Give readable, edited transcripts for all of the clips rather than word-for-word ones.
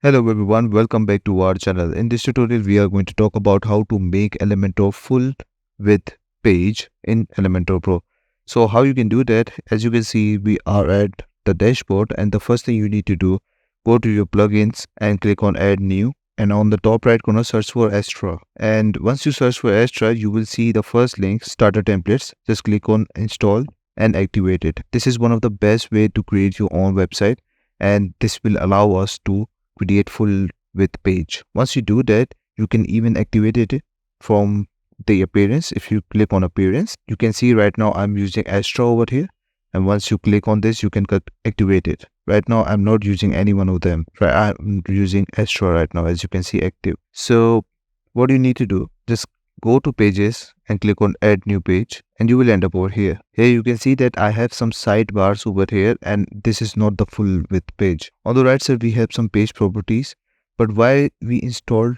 Hello everyone, welcome back to our channel. In this tutorial, we are going to talk about how to make Elementor full width page in Elementor Pro. So how you can do that, as you can see, we are at the dashboard, and the first thing you need to do, go to your plugins and click on add new, and on the top right corner search for Astra. And once you search for Astra, you will see the first link, starter templates. Just click on install and activate it. This is one of the best way to create your own website, and this will allow us to create full width page. Once you do that, you can even activate it from the appearance. If you click on appearance, you can see right now I'm using Astra over here, and once you click on this, you can activate it. Right now I'm not using any one of them. Right, I'm using Astra right now, as you can see active. So what you need to do, just go to pages and click on add new page, and you will end up over here. Here you can see that I have some sidebars over here, and this is not the full width page. On the right side we have some page properties. But why we installed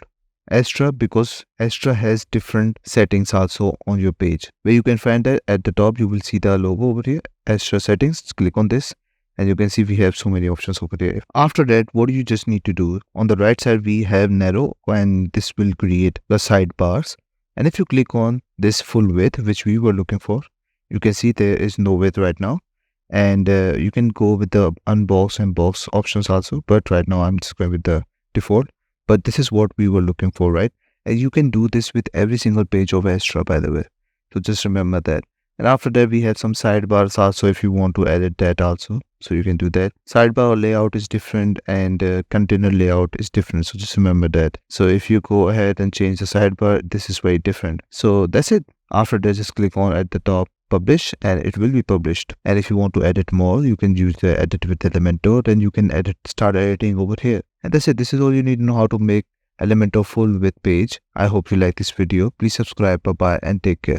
Astra? Because Astra has different settings also on your page, where you can find that at the top you will see the logo over here, Astra settings. Just click on this, and you can see we have so many options over there. After that, what do you just need to do? On the right side we have narrow, and this will create the sidebars. And if you click on this full width, which we were looking for, you can see there is no width right now. And you can go with the unbox and box options also. But right now I'm just going with the default. But this is what we were looking for, right? And you can do this with every single page of Astra, by the way. So just remember that. And after that, we have some sidebars also if you want to edit that also. So you can do that. Sidebar layout is different, and container layout is different. So just remember that. So if you go ahead and change the sidebar, this is very different. So that's it. After that, just click on at the top publish, and it will be published. And if you want to edit more, you can use the edit with Elementor. Then you can start editing over here. And that's it. This is all you need to know how to make Elementor full width page. I hope you like this video. Please subscribe. Bye bye and take care.